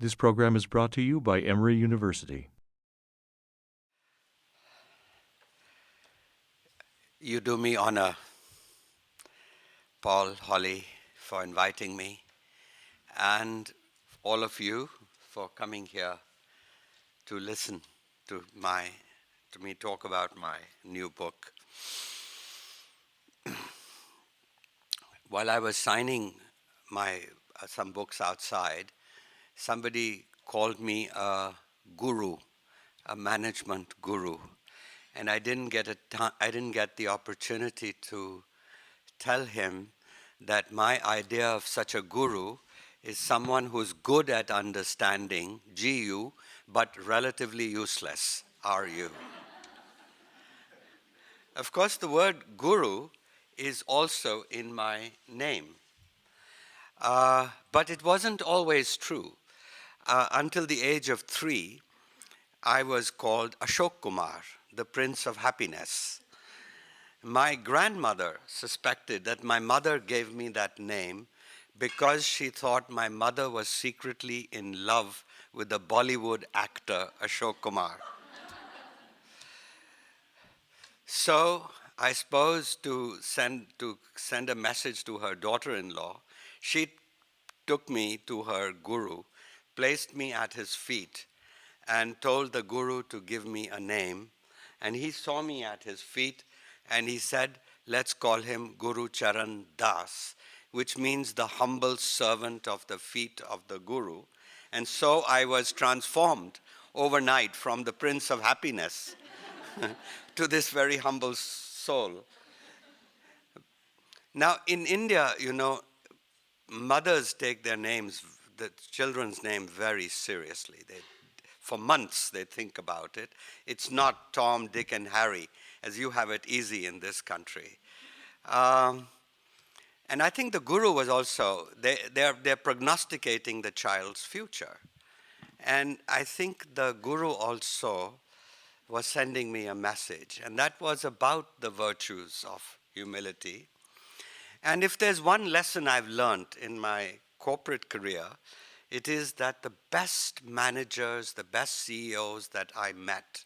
This program is brought to you by Emory University. You do me honor, Paul, Holly, for inviting me, and all of you for coming here to listen to me talk about my new book. While I was signing my some books outside, somebody called me a guru, a management guru, and I didn't get the opportunity to tell him that my idea of such a guru is someone who's good at understanding, GU, but relatively useless, RU. Of course, the word guru is also in my name. But it wasn't always true. Until the age of 3, I was called Ashok Kumar, the Prince of Happiness. My grandmother suspected that my mother gave me that name because she thought my mother was secretly in love with the Bollywood actor Ashok Kumar. So I suppose to send a message to her daughter-in-law, she took me to her guru, placed me at his feet, and told the guru to give me a name. And he saw me at his feet and he said, let's call him Gurcharan Das, which means the humble servant of the feet of the guru. And so I was transformed overnight from the Prince of Happiness to this very humble soul. Now, in India, mothers take their names, the children's name, very seriously. For months, they think about it. It's not Tom, Dick, and Harry, as you have it easy in this country. And I think the guru was also, they're prognosticating the child's future. And I think the guru also was sending me a message, and that was about the virtues of humility. And if there's one lesson I've learned in my corporate career, it is that the best managers, the best CEOs that I met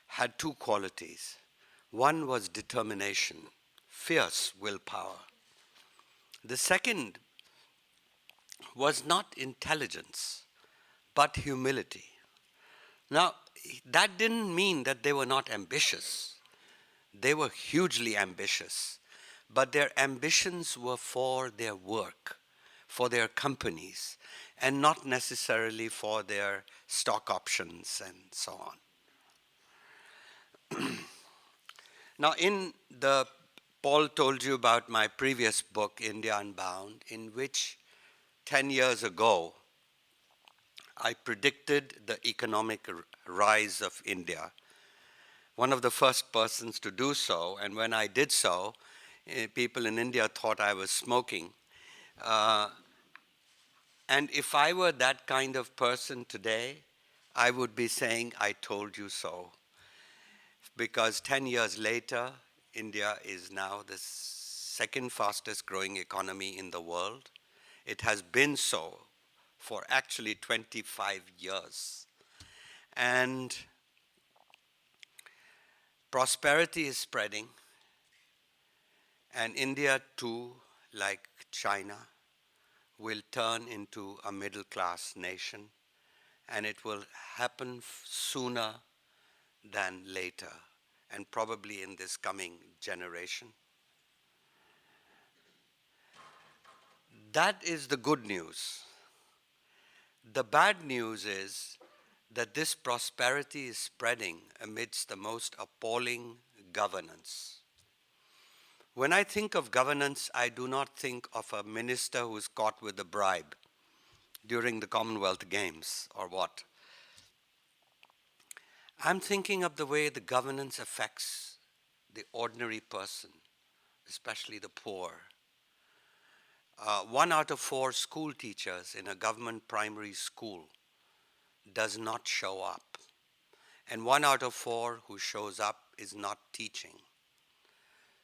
had two qualities. One was determination, fierce willpower. The second was not intelligence, but humility. Now, that didn't mean that they were not ambitious. They were hugely ambitious, but their ambitions were for their work, for their companies, and not necessarily for their stock options and so on. Now, Paul told you about my previous book, India Unbound, in which 10 years ago, I predicted the economic rise of India. One of the first persons to do so, and when I did so, people in India thought I was smoking. And if I were that kind of person today, I would be saying, I told you so. Because 10 years later, India is now the second fastest growing economy in the world. It has been so for actually 25 years. And prosperity is spreading. And India too, like China, will turn into a middle-class nation, and it will happen sooner than later, and probably in this coming generation. That is the good news. The bad news is that this prosperity is spreading amidst the most appalling governance. When I think of governance, I do not think of a minister who is caught with a bribe during the Commonwealth Games or what. I'm thinking of the way the governance affects the ordinary person, especially the poor. 1 out of 4 school teachers in a government primary school does not show up. And 1 out of 4 who shows up is not teaching.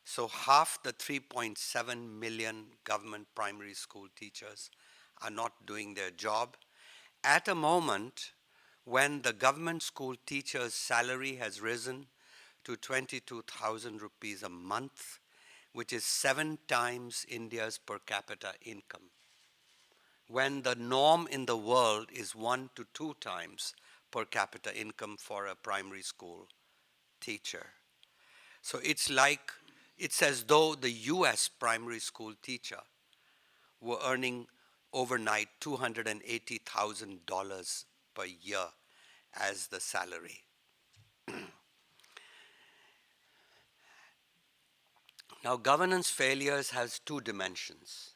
So half the 3.7 million government primary school teachers are not doing their job, at a moment when the government school teacher's salary has risen to 22,000 rupees a month, which is 7 times India's per capita income, when the norm in the world is 1 to 2 times per capita income for a primary school teacher. So it's as though the US primary school teacher were earning overnight $280,000 per year as the salary. Now, governance failures has 2 dimensions.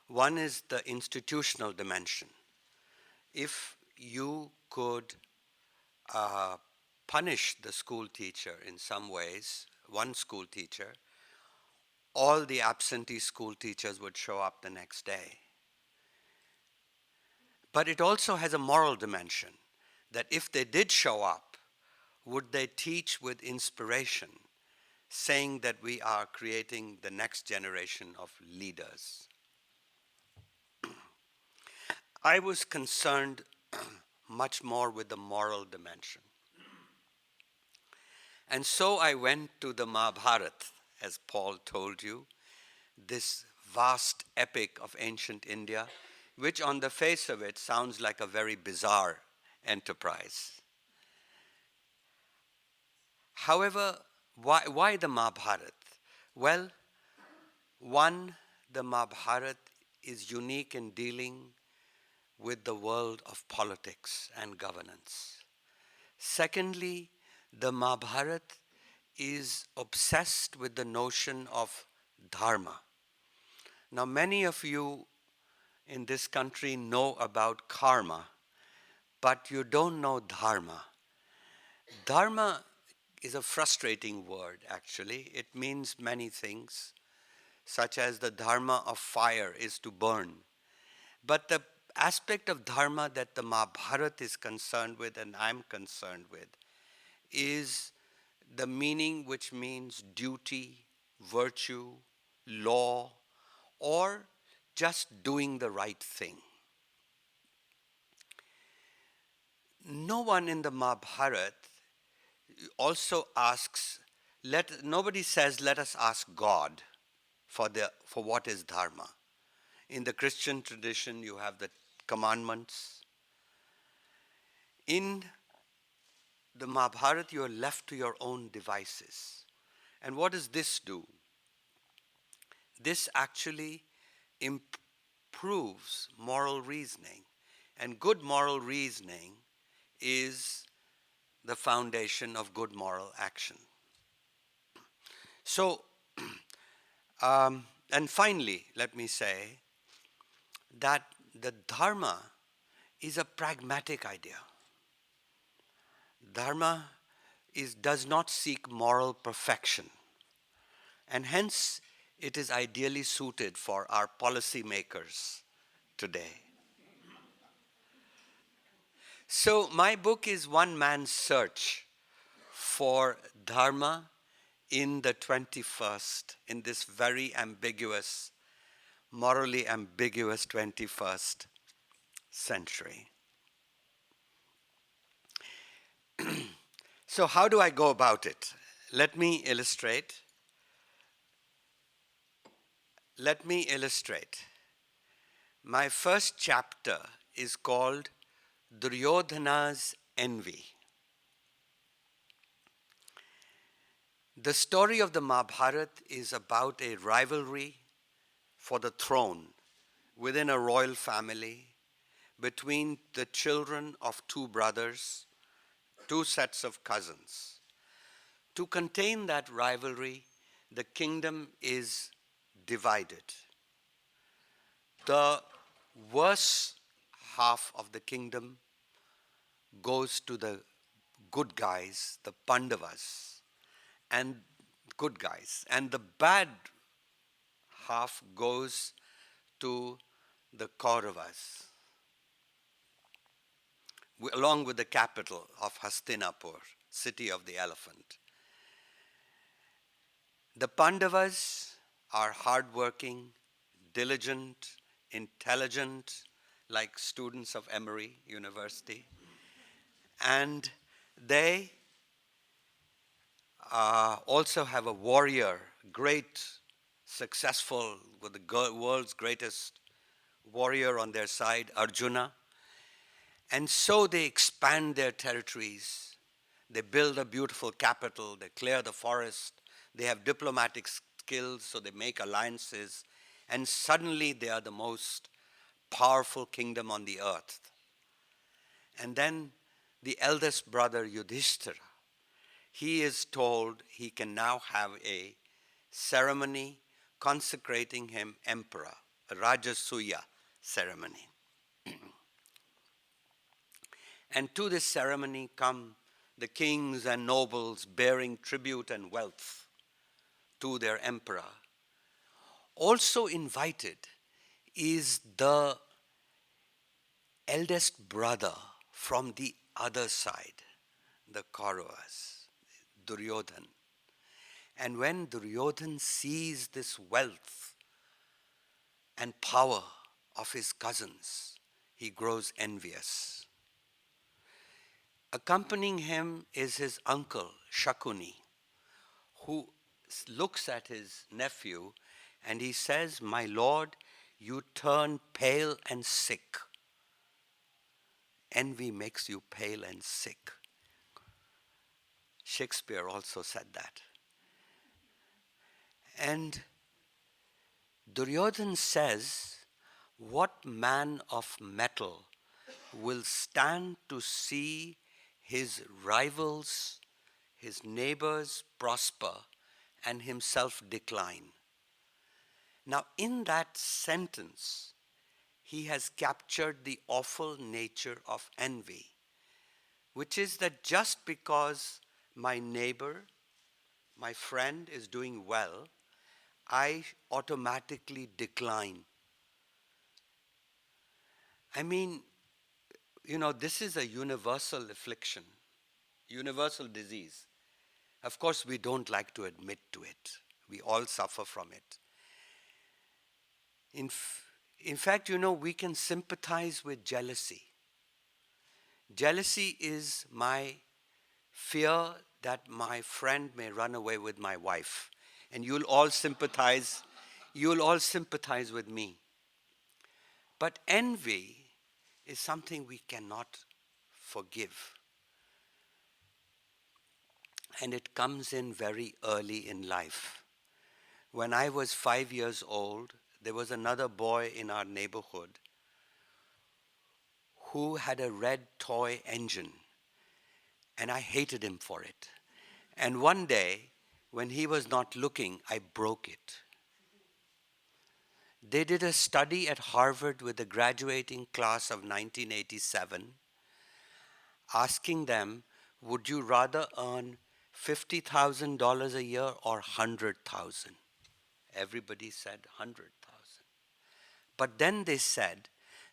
One is the institutional dimension. If you could punish the school teacher in some ways, one school teacher, all the absentee school teachers would show up the next day. But it also has a moral dimension, that if they did show up, would they teach with inspiration, saying that we are creating the next generation of leaders? I was concerned much more with the moral dimension. And so I went to the Mahabharat, as Paul told you, this vast epic of ancient India, which on the face of it sounds like a very bizarre enterprise. However, why the Mahabharat? Well, one, the Mahabharat is unique in dealing with the world of politics and governance. Secondly, the Mahabharat is obsessed with the notion of Dharma. Now, many of you in this country know about karma, but you don't know Dharma. Dharma is a frustrating word, actually. It means many things, such as the dharma of fire is to burn. But the aspect of dharma that the Mahabharata is concerned with and I'm concerned with is the meaning which means duty, virtue, law, or just doing the right thing. No one in the Mahabharata also asks, nobody says, let us ask God for what is dharma. In the Christian tradition, you have the commandments. In the Mahabharata, you are left to your own devices. And what does this do? This actually improves moral reasoning. And good moral reasoning is the foundation of good moral action. So, and finally, let me say that the Dharma is a pragmatic idea. Dharma does not seek moral perfection, and hence it is ideally suited for our policymakers today. So my book is one man's search for Dharma in the 21st, in this very ambiguous, morally ambiguous 21st century. So how do I go about it? Let me illustrate. My first chapter is called Duryodhana's Envy. The story of the Mahabharata is about a rivalry for the throne within a royal family between the children of 2 brothers, 2 sets of cousins. To contain that rivalry, the kingdom is divided. The worse half of the kingdom goes to the good guys, the Pandavas, and good guys. And the bad half goes to the Kauravas, along with the capital of Hastinapur, city of the elephant. The Pandavas are hardworking, diligent, intelligent, like students of Emory University. And they also have a warrior, great, successful, with the world's greatest warrior on their side, Arjuna. And so they expand their territories. They build a beautiful capital, they clear the forest, they have diplomatic skills, so they make alliances, and suddenly they are the most powerful kingdom on the earth. And then the eldest brother, Yudhishthira, he is told he can now have a ceremony consecrating him emperor, a Rajasuya ceremony. And to this ceremony come the kings and nobles bearing tribute and wealth to their emperor. Also invited is the eldest brother from the other side, the Kauravas, Duryodhan. And when Duryodhan sees this wealth and power of his cousins, he grows envious. Accompanying him is his uncle, Shakuni, who looks at his nephew and he says, "My lord, you turn pale and sick. Envy makes you pale and sick." Shakespeare also said that. And Duryodhan says, "What man of mettle will stand to see his rivals, his neighbors prosper, and himself decline?" Now, in that sentence, he has captured the awful nature of envy, which is that just because my neighbor, my friend is doing well, I automatically decline. I mean, this is a universal affliction, universal disease. Of course, we don't like to admit to it. We all suffer from it. In fact, we can sympathize with jealousy. Jealousy is my fear that my friend may run away with my wife. And you'll all sympathize with me. But envy is something we cannot forgive. And it comes in very early in life. When I was 5 years old, there was another boy in our neighborhood who had a red toy engine, and I hated him for it. And one day, when he was not looking, I broke it. They did a study at Harvard with the graduating class of 1987, asking them, would you rather earn $50,000 a year or 100,000? Everybody said 100,000. But then they said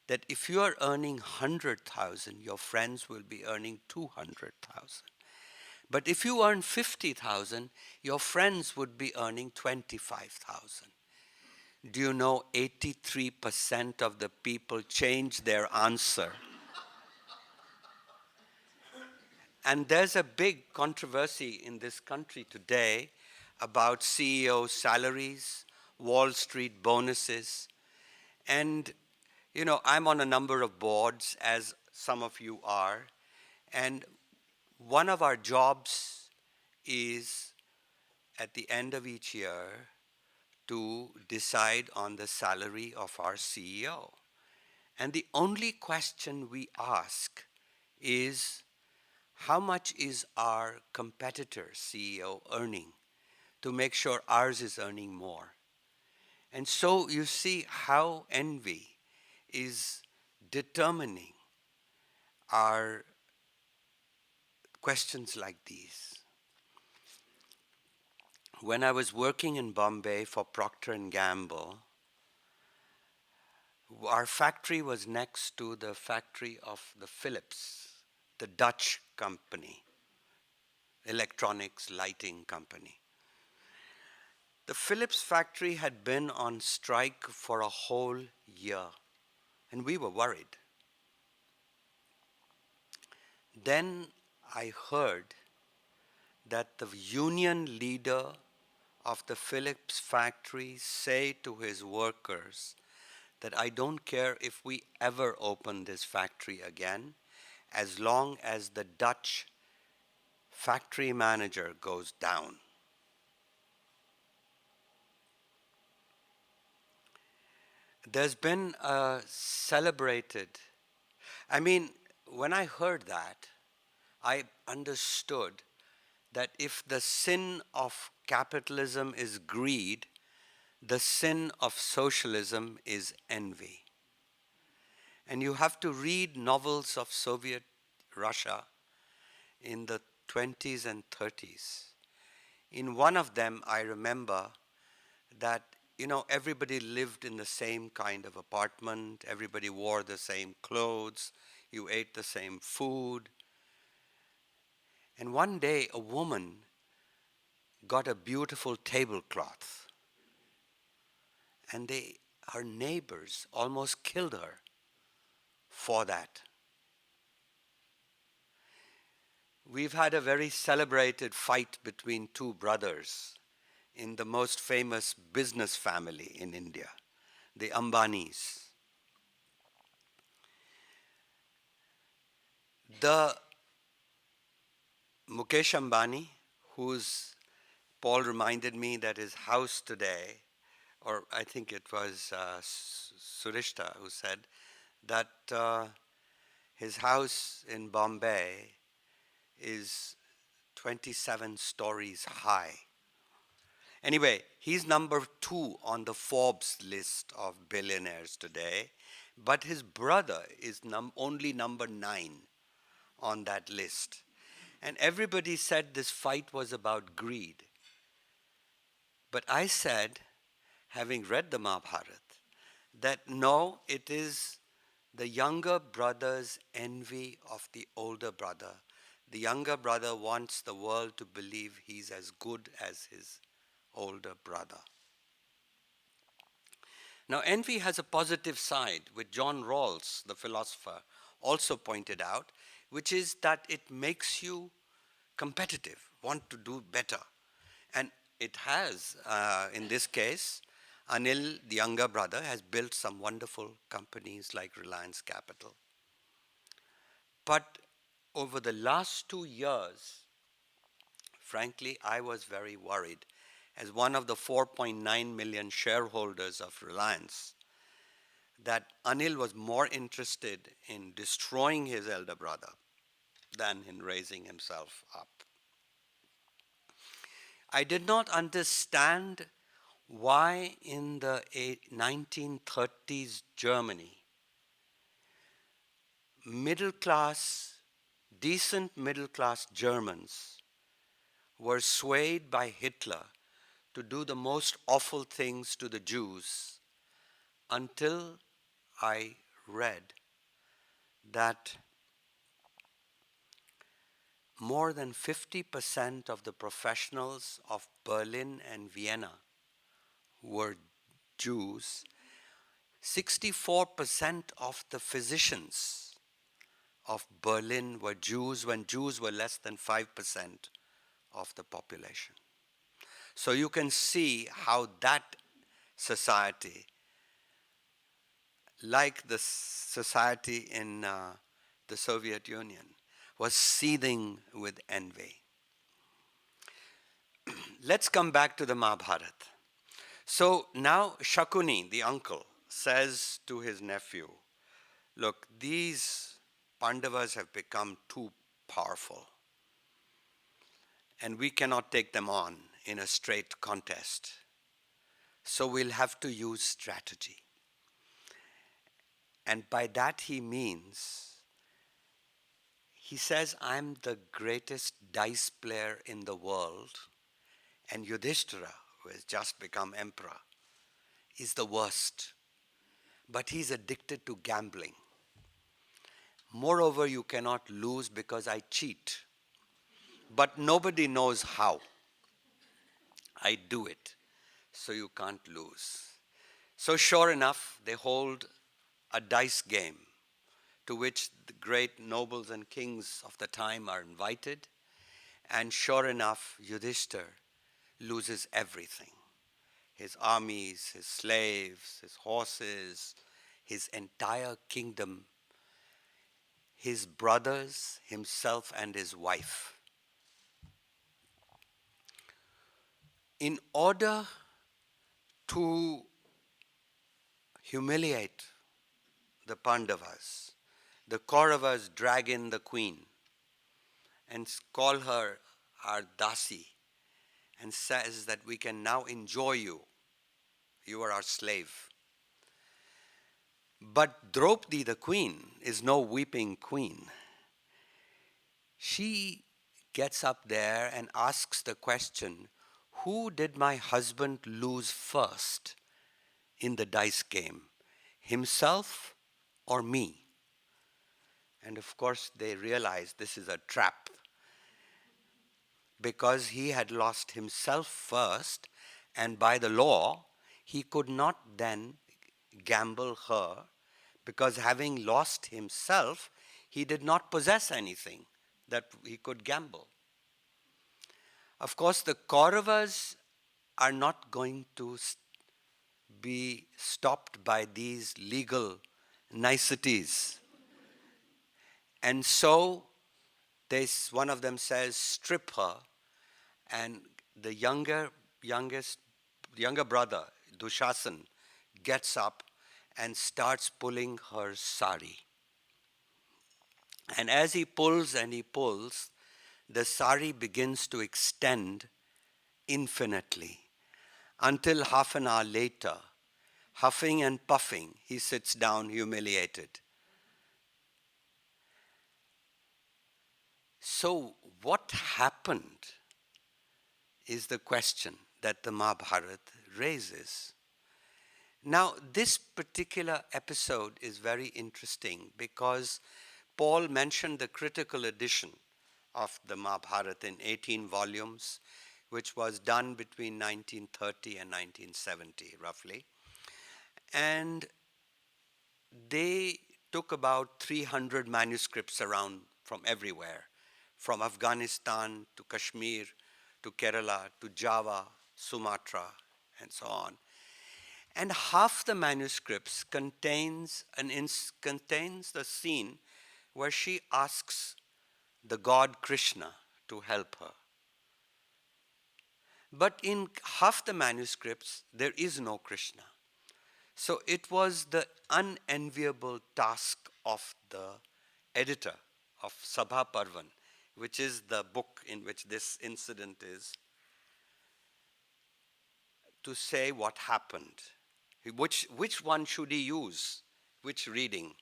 that if you are earning 100,000, your friends will be earning 200,000. But if you earn 50,000, your friends would be earning 25,000. Do you know 83% of the people changed their answer? And there's a big controversy in this country today about CEO salaries, Wall Street bonuses. And, I'm on a number of boards, as some of you are. And one of our jobs is, at the end of each year, to decide on the salary of our CEO. And the only question we ask is, how much is our competitor CEO earning, to make sure ours is earning more? And so you see how envy is determining our questions like these. When I was working in Bombay for Procter Gamble, our factory was next to the factory of the Philips, the Dutch company, electronics lighting company. The Philips factory had been on strike for a whole year. And we were worried. Then I heard that the union leader of the Philips factory say to his workers that I don't care if we ever open this factory again, as long as the Dutch factory manager goes down. There's been a celebrated, I mean, when I heard that, I understood that if the sin of capitalism is greed, the sin of socialism is envy. And you have to read novels of Soviet Russia in the 20s and 30s. In one of them, I remember that, everybody lived in the same kind of apartment, everybody wore the same clothes, you ate the same food. And one day, a woman got a beautiful tablecloth, and her neighbors almost killed her for that. We've had a very celebrated fight between two brothers in the most famous business family in India, the Ambanis. The Mukesh Ambani, whose Paul reminded me that his house today, or I think it was Surishta who said that his house in Bombay is 27 stories high. Anyway, he's number 2 on the Forbes list of billionaires today, but his brother is only number 9 on that list. And everybody said this fight was about greed. But I said, having read the Mahabharat, that no, it is the younger brother's envy of the older brother. The younger brother wants the world to believe he's as good as his older brother. Now, envy has a positive side, which John Rawls, the philosopher, also pointed out, which is that it makes you competitive, want to do better. And it has, in this case, Anil, the younger brother, has built some wonderful companies like Reliance Capital. But over the last 2 years, frankly, I was very worried. As one of the 4.9 million shareholders of Reliance, that Anil was more interested in destroying his elder brother than in raising himself up. I did not understand why in the 1930s Germany, middle class, decent middle class Germans were swayed by Hitler to do the most awful things to the Jews, until I read that more than 50% of the professionals of Berlin and Vienna were Jews. 64% of the physicians of Berlin were Jews, when Jews were less than 5% of the population. So you can see how that society, like the society in the Soviet Union, was seething with envy. Let's come back to the Mahabharat. So now Shakuni, the uncle, says to his nephew, look, these Pandavas have become too powerful, and we cannot take them on in a straight contest. So we'll have to use strategy. And by that he means, he says, I'm the greatest dice player in the world, and Yudhishthira, who has just become emperor, is the worst. But he's addicted to gambling. Moreover, you cannot lose because I cheat. But nobody knows how. I do it, so you can't lose. So sure enough, they hold a dice game to which the great nobles and kings of the time are invited. And sure enough, Yudhishthir loses everything: his armies, his slaves, his horses, his entire kingdom, his brothers, himself, and his wife. In order to humiliate the Pandavas, the Kauravas drag in the queen and call her our dasi and says that we can now enjoy you. You are our slave. But Draupadi, the queen, is no weeping queen. She gets up there and asks the question, who did my husband lose first in the dice game? Himself or me? And of course, they realize this is a trap, because he had lost himself first, and by the law, he could not then gamble her, because having lost himself, he did not possess anything that he could gamble. Of course, the Kauravas are not going to be stopped by these legal niceties. And so one of them says, strip her. And the younger brother, Dushasan, gets up and starts pulling her sari. And as he pulls and he pulls, the sari begins to extend infinitely until half an hour later, huffing and puffing, he sits down humiliated. So, what happened is the question that the Mahabharat raises. Now, this particular episode is very interesting because Paul mentioned the critical edition of the Mahabharata in 18 volumes, which was done between 1930 and 1970, roughly. And they took about 300 manuscripts around from everywhere, from Afghanistan to Kashmir to Kerala to Java, Sumatra, and so on. And half the manuscripts contains the scene where she asks the god Krishna to help her. But in half the manuscripts, there is no Krishna. So it was the unenviable task of the editor of Sabha Parvan, which is the book in which this incident is, to say what happened. Which one should he use? Which reading?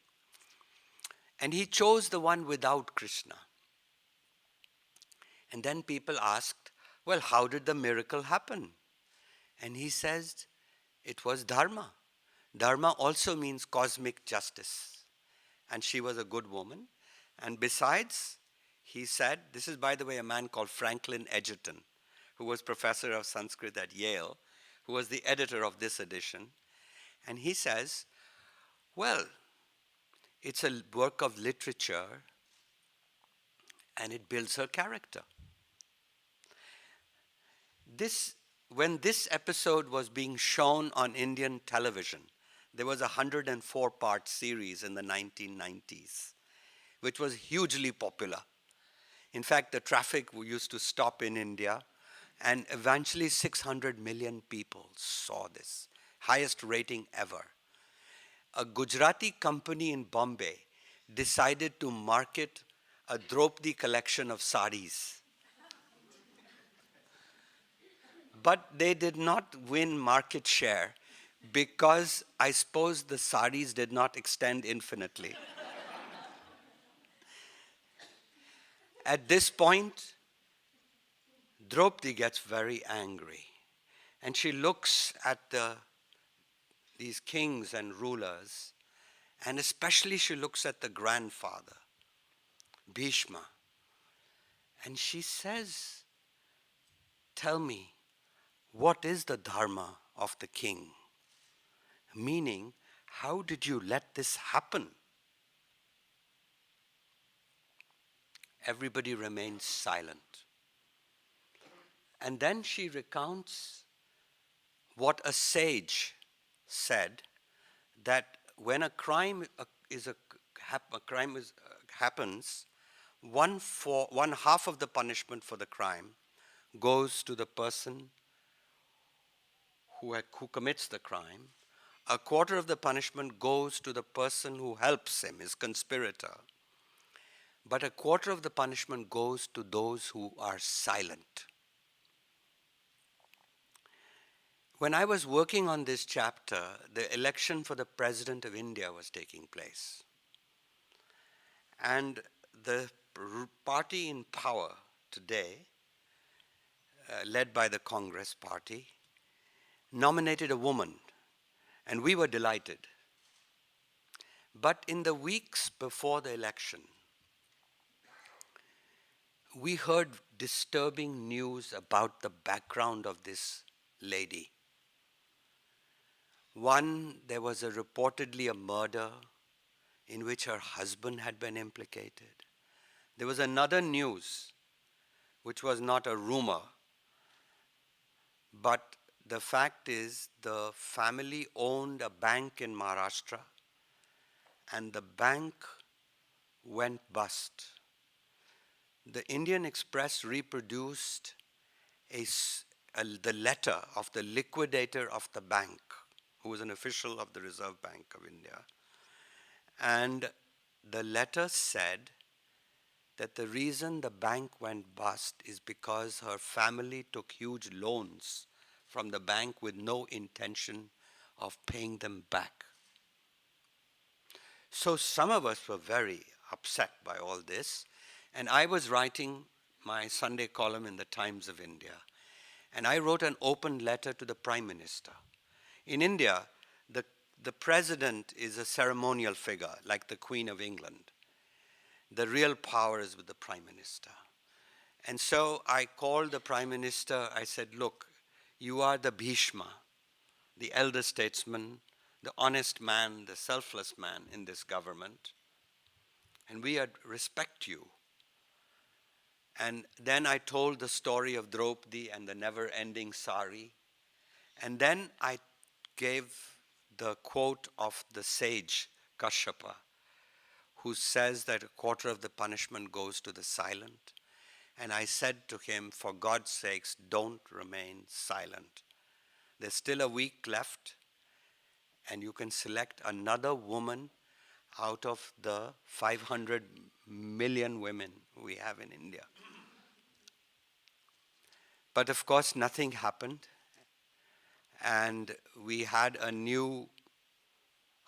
And he chose the one without Krishna. And then people asked, well, how did the miracle happen? And he says, it was Dharma. Dharma also means cosmic justice. And she was a good woman. And besides, he said, this is, by the way, a man called Franklin Edgerton, who was professor of Sanskrit at Yale, who was the editor of this edition. And he says, well, it's a work of literature and it builds her character. When this episode was being shown on Indian television, there was a 104-part series in the 1990s, which was hugely popular. In fact, the traffic used to stop in India, and eventually 600 million people saw this, highest rating ever. A Gujarati company in Bombay decided to market a Draupadi collection of saris. But they did not win market share because I suppose the saris did not extend infinitely. At this point, Draupadi gets very angry, and she looks at these kings and rulers, and especially she looks at the grandfather, Bhishma, and she says, tell me, what is the dharma of the king? Meaning, how did you let this happen? Everybody remains silent. And then she recounts what a sage said, that when a crime happens, one half of the punishment for the crime goes to the person who commits the crime. A quarter of the punishment goes to the person who helps him, his conspirator. But a quarter of the punishment goes to those who are silent. When I was working on this chapter, the election for the President of India was taking place. And the party in power today, led by the Congress Party, nominated a woman, and we were delighted. But in the weeks before the election, we heard disturbing news about the background of this lady. One, there was reportedly a murder in which her husband had been implicated. There was another news, which was not a rumor, but the fact is the family owned a bank in Maharashtra, and the bank went bust. The Indian Express reproduced the letter of the liquidator of the bank, who was an official of the Reserve Bank of India. And the letter said that the reason the bank went bust is because her family took huge loans from the bank with no intention of paying them back. So some of us were very upset by all this, and I was writing my Sunday column in the Times of India, and I wrote an open letter to the Prime Minister. In India, the president is a ceremonial figure, like the Queen of England. The real power is with the Prime Minister. And so I called the Prime Minister. I said, look, you are the Bhishma, the elder statesman, the honest man, the selfless man in this government, and we respect you. And then I told the story of Draupadi and the never-ending sari. And then I gave the quote of the sage Kashyapa, who says that a quarter of the punishment goes to the silent. And I said to him, for God's sakes, don't remain silent. There's still a week left, and you can select another woman out of the 500 million women we have in India. But of course, nothing happened. And we had a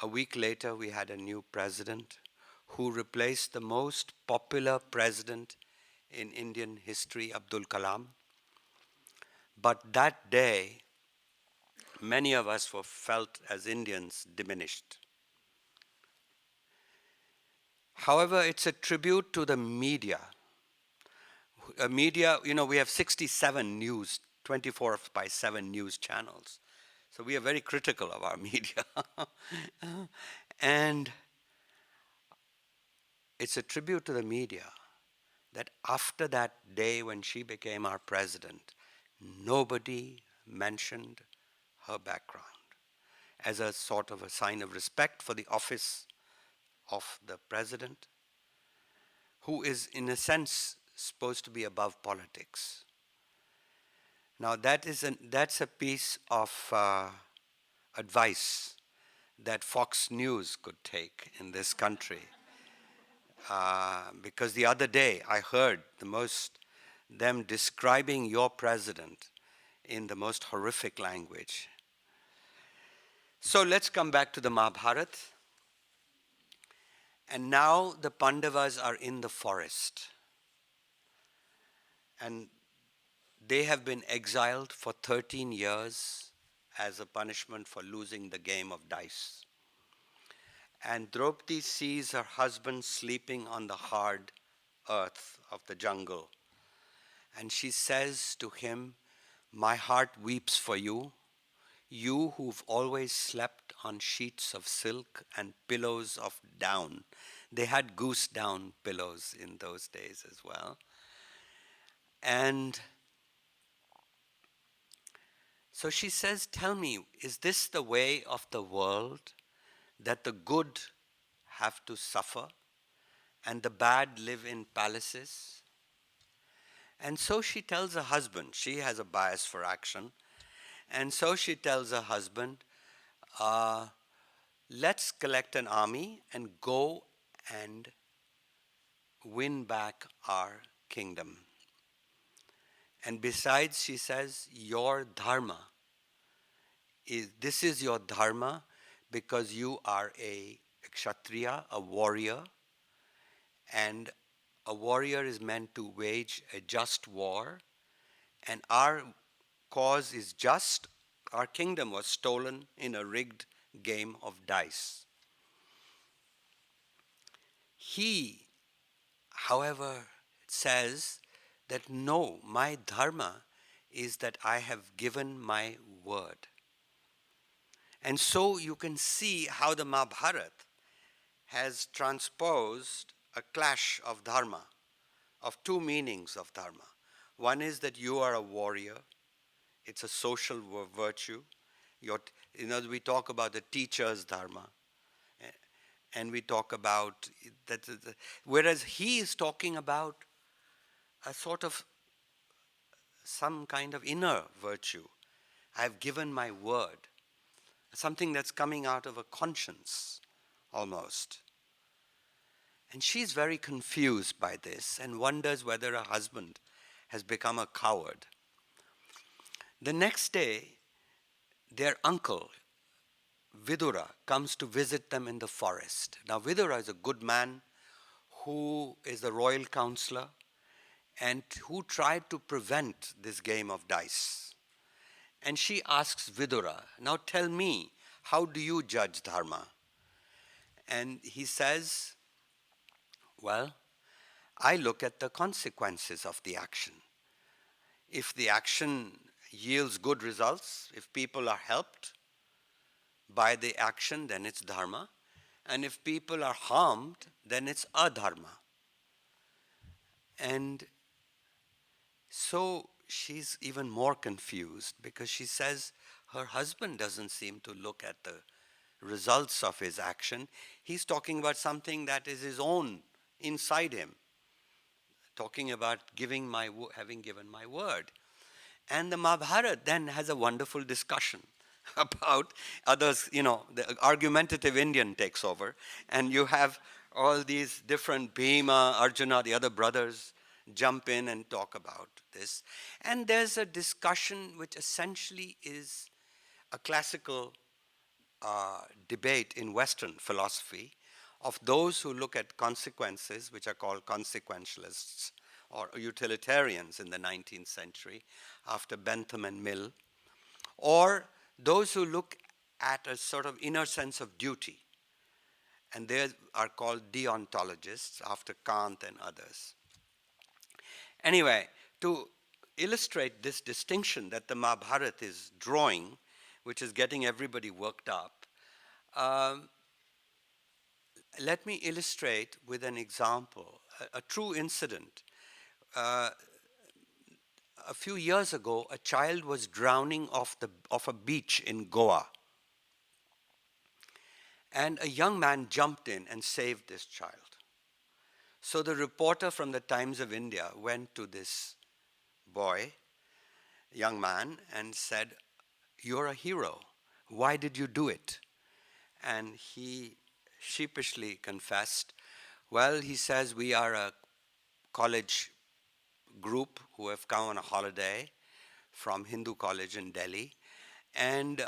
week later, we had a new president who replaced the most popular president in Indian history, Abdul Kalam. But that day, many of us felt as Indians diminished. However, it's a tribute to the media. Media, we have 67 news, 24/7 news channels. So we are very critical of our media. And it's a tribute to the media that after that day when she became our president, nobody mentioned her background as a sort of a sign of respect for the office of the president, who is in a sense supposed to be above politics. Now that's a piece of advice that Fox News could take in this country. Because the other day I heard them describing your president in the most horrific language. So let's come back to the Mahabharat. And now the Pandavas are in the forest. And they have been exiled for 13 years as a punishment for losing the game of dice. And Draupadi sees her husband sleeping on the hard earth of the jungle. And she says to him, my heart weeps for you, you who've always slept on sheets of silk and pillows of down. They had goose down pillows in those days as well. And so she says, tell me, is this the way of the world, that the good have to suffer and the bad live in palaces? And so she tells her husband, she has a bias for action, and so she tells her husband, uh, let's collect an army and go and win back our kingdom. And besides, she says, your dharma this is your dharma because you are a kshatriya, a warrior, and a warrior is meant to wage a just war, and our cause is just. Our kingdom was stolen in a rigged game of dice. He, however, says that no, my dharma is that I have given my word. And so you can see how the Mahabharat has transposed a clash of dharma, of two meanings of dharma. One is that you are a warrior, it's a social virtue. We talk about the teacher's dharma, and we talk about that. Whereas he is talking about a sort of some kind of inner virtue. I have given my word, something that's coming out of a conscience almost. And she's very confused by this and wonders whether her husband has become a coward. The next day, their uncle, Vidura, comes to visit them in the forest. Now, Vidura is a good man who is the royal counselor and who tried to prevent this game of dice. And she asks Vidura, now tell me, how do you judge dharma? And he says, well, I look at the consequences of the action. If the action yields good results, if people are helped by the action, then it's dharma. And if people are harmed, then it's adharma. And so she's even more confused because she says her husband doesn't seem to look at the results of his action. He's talking about something that is his own inside him, talking about having given my word. And the Mahabharat then has a wonderful discussion about others, the argumentative Indian takes over, and you have all these different Bhima, Arjuna, the other brothers jump in and talk about this. And there's a discussion which essentially is a classical debate in Western philosophy of those who look at consequences, which are called consequentialists or utilitarians in the 19th century after Bentham and Mill, or those who look at a sort of inner sense of duty, and they are called deontologists after Kant and others. Anyway, to illustrate this distinction that the Mahabharata is drawing, which is getting everybody worked up, let me illustrate with an example, a true incident. A few years ago, a child was drowning off a beach in Goa. And a young man jumped in and saved this child. So the reporter from the Times of India went to this boy, young man, and said, "You're a hero. Why did you do it?" And he sheepishly confessed, well, he says, we are a college group who have come on a holiday from Hindu college in Delhi. And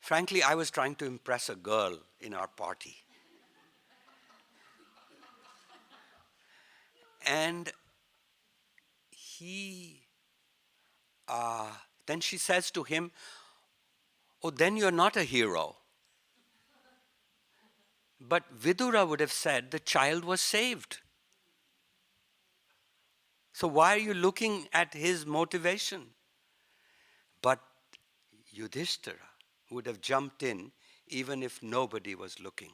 frankly, I was trying to impress a girl in our party. And then she says to him, "Oh, then you're not a hero." But Vidura would have said the child was saved. So why are you looking at his motivation? But Yudhishthira would have jumped in even if nobody was looking.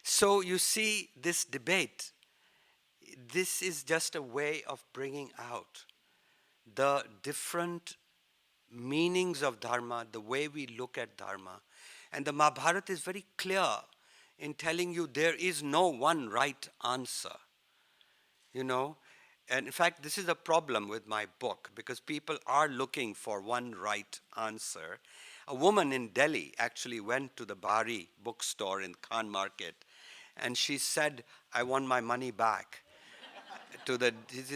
So you see, this debate, this is just a way of bringing out the different meanings of Dharma, the way we look at Dharma. And the Mahabharata is very clear in telling you there is no one right answer. You know, and in fact, this is a problem with my book because people are looking for one right answer. A woman in Delhi actually went to the Bahari bookstore in Khan Market and she said, I want my money back.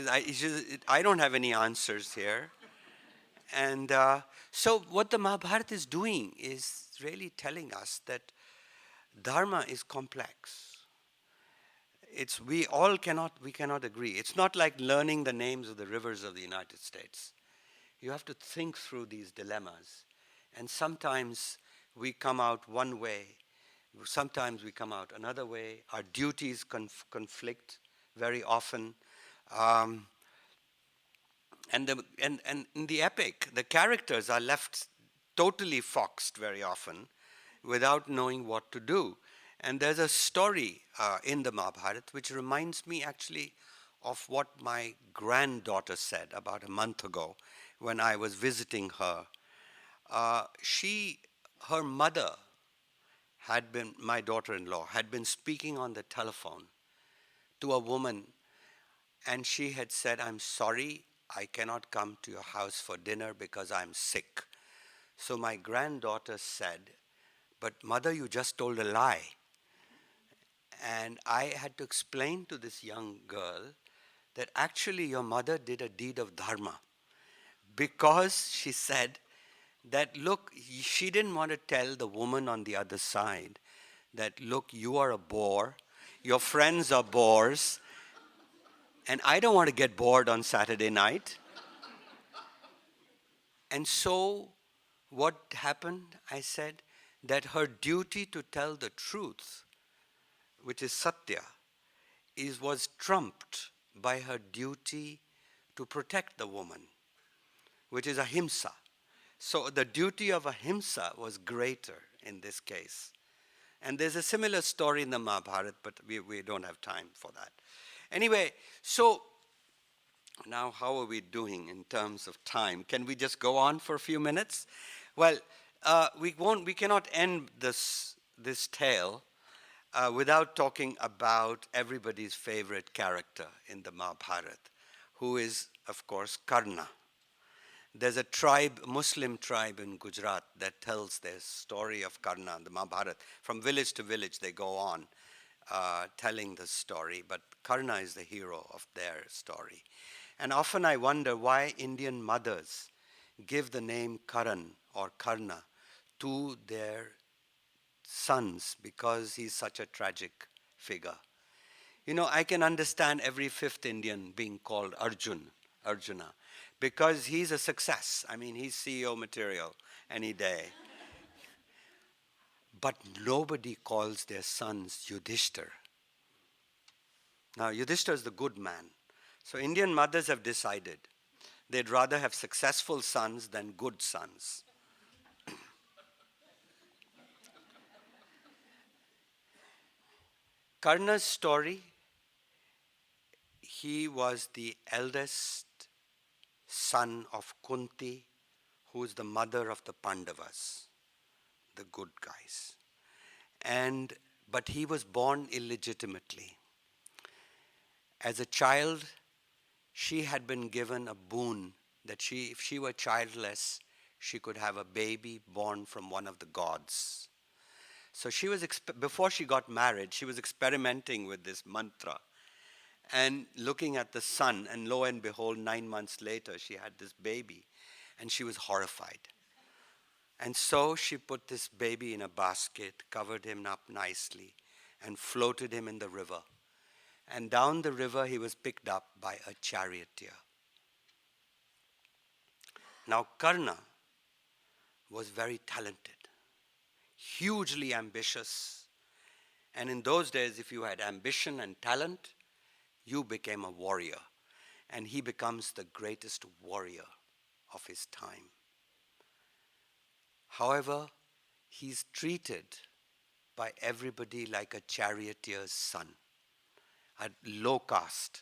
I don't have any answers here. And so, what the Mahabharata is doing is really telling us that Dharma is complex. We cannot agree. It's not like learning the names of the rivers of the United States. You have to think through these dilemmas. And sometimes we come out one way, sometimes we come out another way. Our duties conflict very often. Um, and in the epic, the characters are left totally foxed very often without knowing what to do. And there's a story in the Mahabharata which reminds me actually of what my granddaughter said about a month ago when I was visiting her. Her mother had been, my daughter-in-law, had been speaking on the telephone to a woman, and she had said, I'm sorry, I cannot come to your house for dinner because I'm sick. So my granddaughter said, but mother, you just told a lie. And I had to explain to this young girl that actually your mother did a deed of dharma because she said that, look, she didn't want to tell the woman on the other side that, look, you are a bore, your friends are bores, and I don't want to get bored on Saturday night. And so what happened, I said, that her duty to tell the truth, which is satya, was trumped by her duty to protect the woman, which is ahimsa. So the duty of ahimsa was greater in this case. And there's a similar story in the Mahabharata, but we don't have time for that. Anyway, so now how are we doing in terms of time? Can we just go on for a few minutes? Well, we cannot end this tale without talking about everybody's favorite character in the Mahabharata, who is, of course, Karna. There's a tribe, Muslim tribe in Gujarat that tells their story of Karna, the Mahabharata. From village to village, they go on telling the story, but Karna is the hero of their story. And often I wonder why Indian mothers give the name Karan or Karna to their sons because he's such a tragic figure. You know, I can understand every fifth Indian being called Arjuna, because he's a success. I mean, he's CEO material any day. But nobody calls their sons Yudhishthir. Now, Yudhishthir is the good man. So Indian mothers have decided they'd rather have successful sons than good sons. Karna's story, he was the eldest son of Kunti, who is the mother of the Pandavas, the good guys. But he was born illegitimately. As a child, she had been given a boon that if she were childless, she could have a baby born from one of the gods. So she was, before she got married, she was experimenting with this mantra and looking at the sun, and lo and behold, 9 months later, she had this baby, and she was horrified. And so she put this baby in a basket, covered him up nicely, and floated him in the river. And down the river, he was picked up by a charioteer. Now, Karna was very talented, hugely ambitious. And in those days, if you had ambition and talent, you became a warrior. And he becomes the greatest warrior of his time. However, he's treated by everybody like a charioteer's son, a low caste.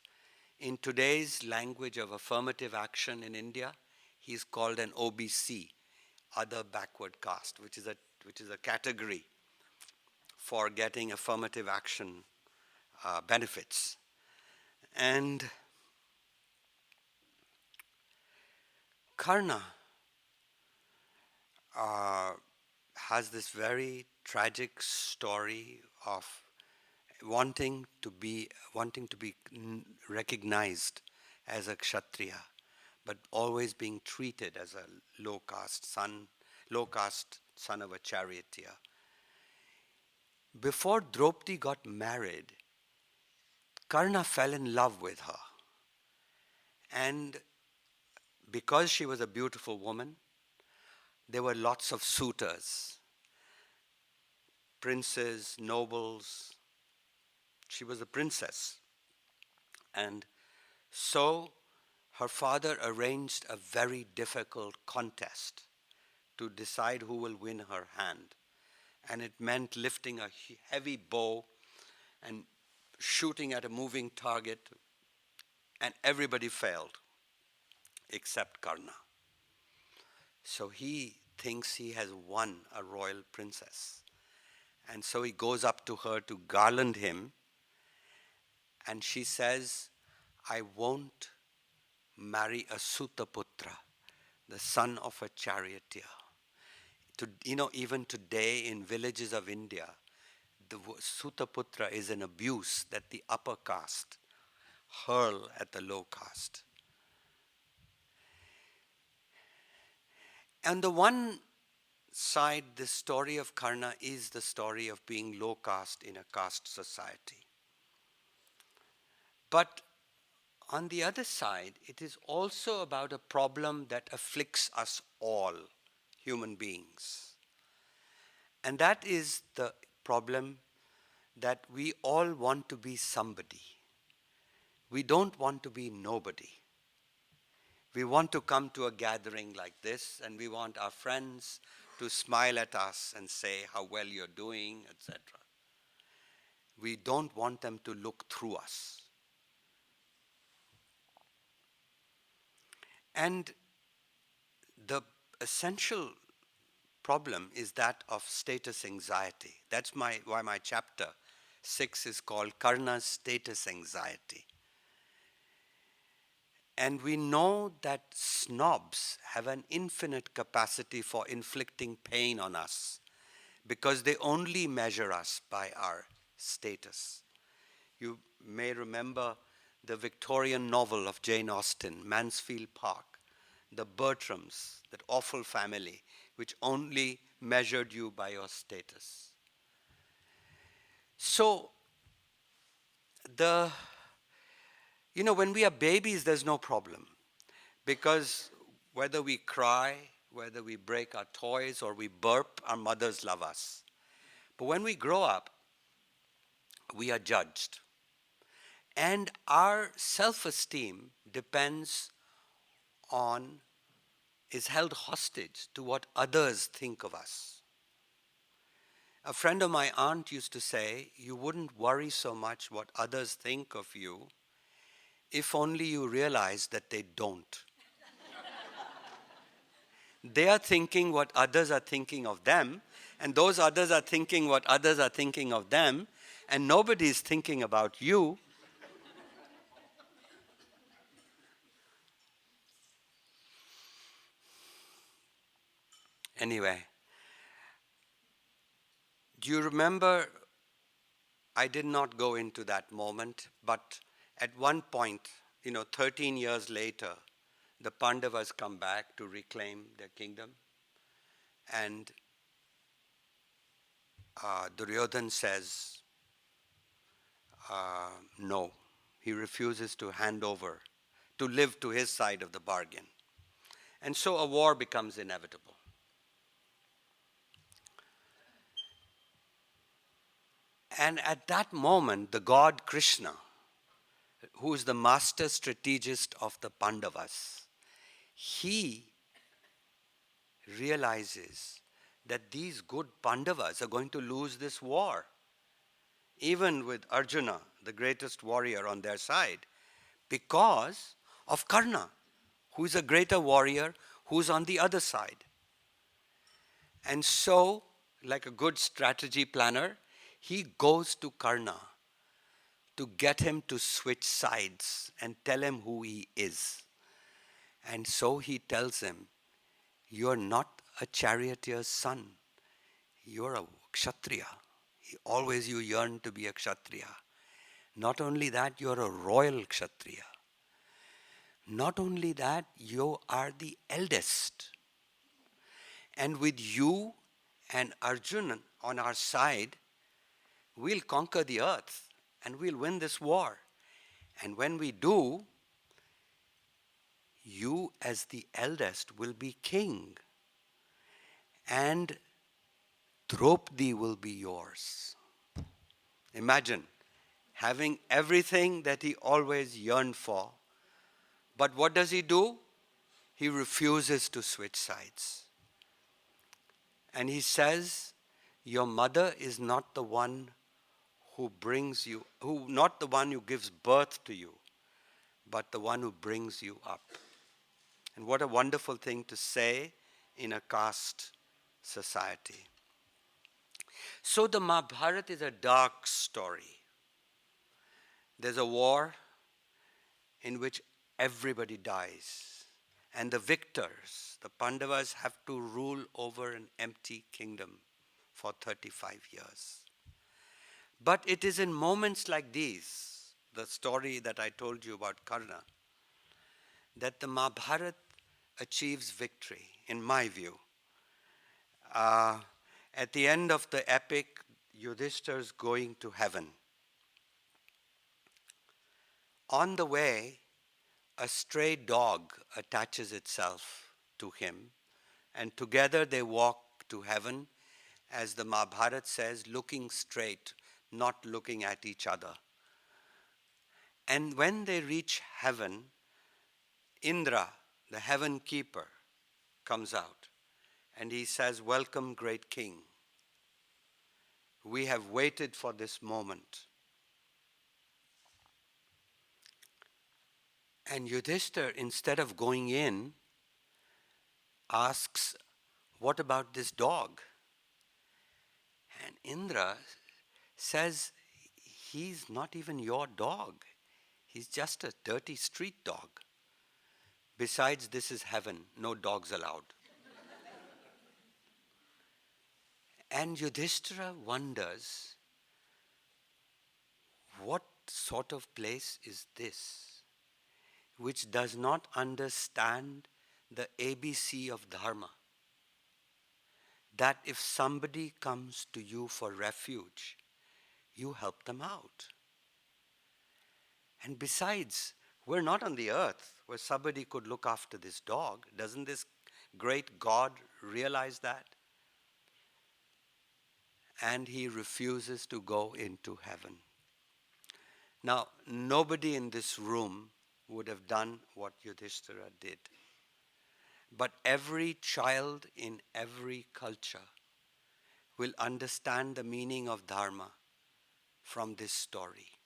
In today's language of affirmative action in India, he's called an OBC, other backward caste, which is a category for getting affirmative action benefits. And Karna uh, has this very tragic story of wanting to be recognized as a kshatriya, but always being treated as a low caste son of a charioteer. Before Draupadi got married, Karna fell in love with her. And because she was a beautiful woman, there were lots of suitors, princes, nobles. She was a princess. And so her father arranged a very difficult contest to decide who will win her hand. And it meant lifting a heavy bow and shooting at a moving target, and everybody failed except Karna. So he thinks he has won a royal princess. And so he goes up to her to garland him, and she says, I won't marry a Sutaputra, the son of a charioteer. Even today in villages of India, the Sutaputra is an abuse that the upper caste hurl at the low caste. On the one side, the story of Karna is the story of being low caste in a caste society. But on the other side, it is also about a problem that afflicts us all, human beings. And that is the problem that we all want to be somebody. We don't want to be nobody. We want to come to a gathering like this, and we want our friends to smile at us and say how well you're doing, etc. We don't want them to look through us. And the essential problem is that of status anxiety. That's why my chapter 6 is called Karna's Status Anxiety. And we know that snobs have an infinite capacity for inflicting pain on us because they only measure us by our status. You may remember the Victorian novel of Jane Austen, Mansfield Park, the Bertrams, that awful family, which only measured you by your status. So, when we are babies, there's no problem. Because whether we cry, whether we break our toys, or we burp, our mothers love us. But when we grow up, we are judged. And our self-esteem is held hostage to what others think of us. A friend of my aunt used to say, you wouldn't worry so much what others think of you if only you realize that they don't. They are thinking what others are thinking of them, and those others are thinking what others are thinking of them, and nobody is thinking about you. Anyway, do you remember, I did not go into that moment, but at one point, 13 years later, the Pandavas come back to reclaim their kingdom. And Duryodhan says, no. He refuses to hand over, to live to his side of the bargain. And so a war becomes inevitable. And at that moment, the god Krishna, who is the master strategist of the Pandavas, he realizes that these good Pandavas are going to lose this war, even with Arjuna, the greatest warrior, on their side, because of Karna, who is a greater warrior, who's on the other side. And so, like a good strategy planner, he goes to Karna to get him to switch sides and tell him who he is. And so he tells him, "You're not a charioteer's son. You're a Kshatriya. Always you yearn to be a Kshatriya. Not only that, you're a royal Kshatriya. Not only that, you are the eldest. And with you and Arjuna on our side, we'll conquer the earth and we'll win this war. And when we do, you as the eldest will be king. And Draupadi will be yours." Imagine having everything that he always yearned for. But what does he do? He refuses to switch sides. And he says, "Your mother is not the one who brings you, not the one who gives birth to you, but the one who brings you up." And what a wonderful thing to say in a caste society. So the Mahabharata is a dark story. There's a war in which everybody dies. And the victors, the Pandavas, have to rule over an empty kingdom for 35 years. But it is in moments like these, the story that I told you about Karna, that the Mahabharata achieves victory, in my view. At the end of the epic, Yudhishthir's going to heaven. On the way, a stray dog attaches itself to him, and together they walk to heaven, as the Mahabharata says, looking straight, not looking at each other. And when they reach heaven, Indra, the heaven keeper, comes out and he says, "Welcome, great king. We have waited for this moment." And Yudhishthir, instead of going in, asks, "What about this dog?" And Indra says, "He's not even your dog. He's just a dirty street dog. Besides, this is heaven. No dogs allowed." And Yudhishthira wonders, what sort of place is this, which does not understand the ABC of Dharma? That if somebody comes to you for refuge, you help them out. And besides, we're not on the earth where somebody could look after this dog. Doesn't this great God realize that? And he refuses to go into heaven. Now, nobody in this room would have done what Yudhishthira did. But every child in every culture will understand the meaning of Dharma from this story.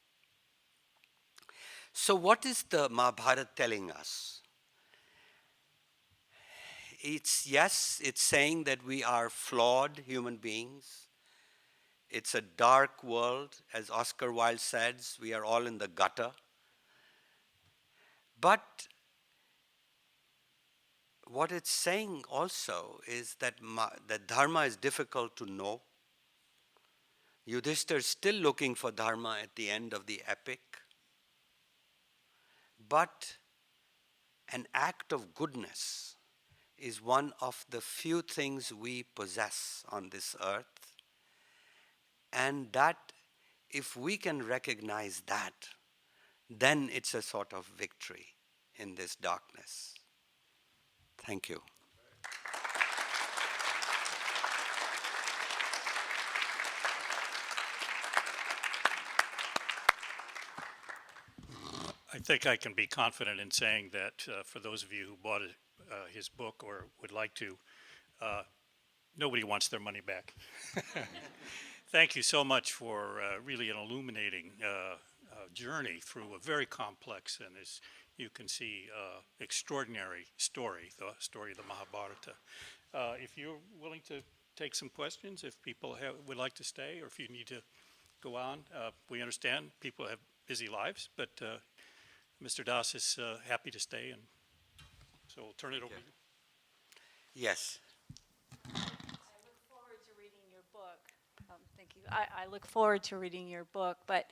So what is the Mahabharata telling us? It's saying that we are flawed human beings. It's a dark world. As Oscar Wilde says, we are all in the gutter. But what it's saying also is that Dharma is difficult to know. Yudhishthira is still looking for Dharma at the end of the epic. But an act of goodness is one of the few things we possess on this earth. And that, if we can recognize that, then it's a sort of victory in this darkness. Thank you. I think I can be confident in saying that for those of you who bought his book or would like to, nobody wants their money back. Thank you so much for really an illuminating journey through a very complex and, as you can see, extraordinary story, the story of the Mahabharata. If you're willing to take some questions, if people would like to stay, or if you need to go on, we understand people have busy lives, but Mr. Das is happy to stay, and so we'll turn it over to you. Yes. I look forward to reading your book. Thank you. I look forward to reading your book, but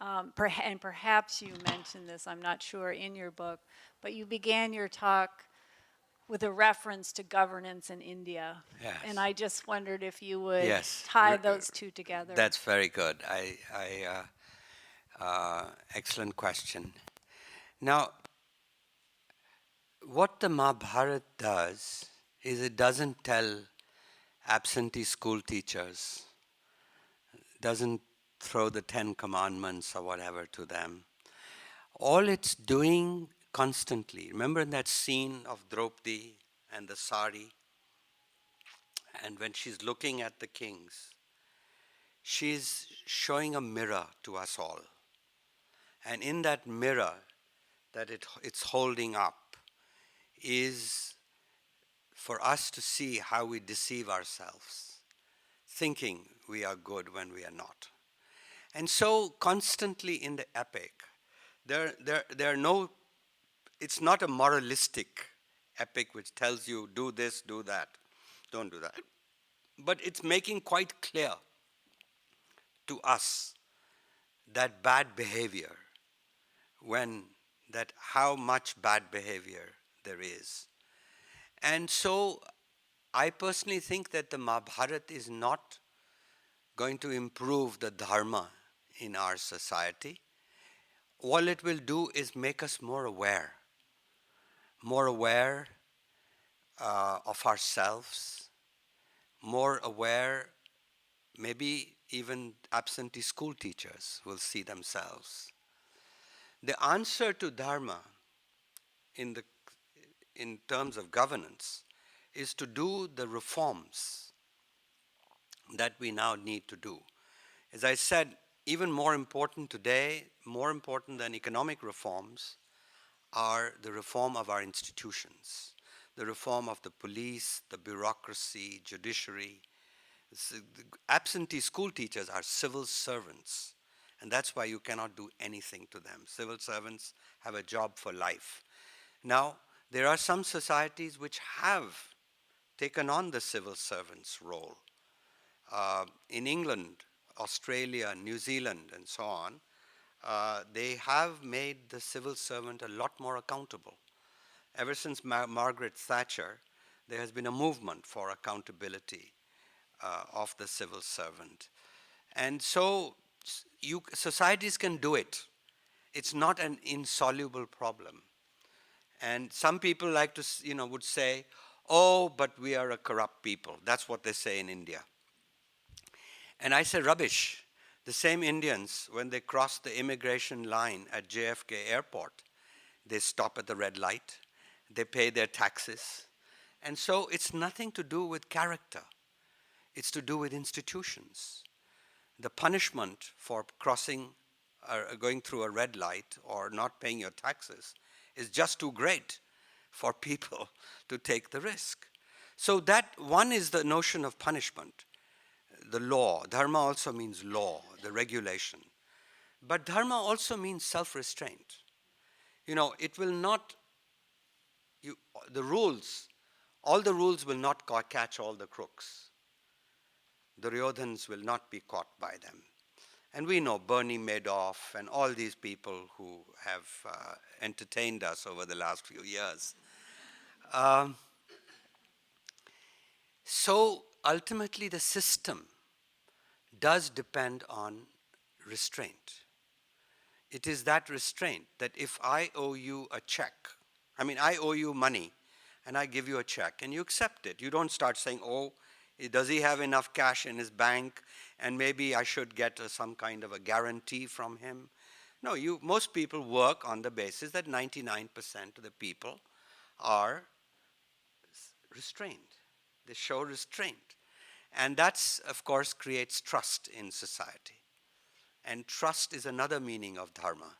and perhaps you mentioned this, I'm not sure, in your book, but you began your talk with a reference to governance in India. Yes. And I just wondered if you would Yes. tie those two together. That's very good. Excellent question. Now, what the Mahabharata does is it doesn't tell absentee school teachers, doesn't throw the 10 Commandments or whatever to them. All it's doing constantly, remember in that scene of Draupadi and the sari, and when she's looking at the kings, she's showing a mirror to us all. And in that mirror that it's holding up is for us to see how we deceive ourselves, thinking we are good when we are not. And so constantly in the epic, there are no, it's not a moralistic epic which tells you do this, do that, don't do that. But it's making quite clear to us that bad behavior, how much bad behavior there is. And so I personally think that the Mahabharata is not going to improve the Dharma in our society. All it will do is make us more aware of ourselves, more aware, maybe even absentee school teachers will see themselves. The answer to Dharma in terms of governance is to do the reforms that we now need to do. As I said, even more important today, more important than economic reforms, are the reform of our institutions, the reform of the police, the bureaucracy, judiciary. Absentee school teachers are civil servants, and that's why you cannot do anything to them. Civil servants have a job for life. Now, there are some societies which have taken on the civil servant's role. In England, Australia, New Zealand, and so on, they have made the civil servant a lot more accountable. Ever since Margaret Thatcher, there has been a movement for accountability of the civil servant. And so societies can do it. It's not an insoluble problem. And some people like to, would say, oh, but we are a corrupt people. That's what they say in India. And I say, rubbish. The same Indians, when they cross the immigration line at JFK Airport, they stop at the red light, they pay their taxes. And so it's nothing to do with character. It's to do with institutions. The punishment for going through a red light or not paying your taxes is just too great for people to take the risk. So that one is the notion of punishment. The law. Dharma also means law, the regulation. But Dharma also means self-restraint. It will not, all the rules will not catch all the crooks. The Duryodhans will not be caught by them. And we know Bernie Madoff and all these people who have entertained us over the last few years. So ultimately the system does depend on restraint. It is that restraint that if I owe you a check, I owe you money, and I give you a check, and you accept it. You don't start saying, oh, does he have enough cash in his bank, and maybe I should get some kind of a guarantee from him. No, most people work on the basis that 99% of the people are restrained. They show restraint. And that's, of course, creates trust in society. And trust is another meaning of dharma.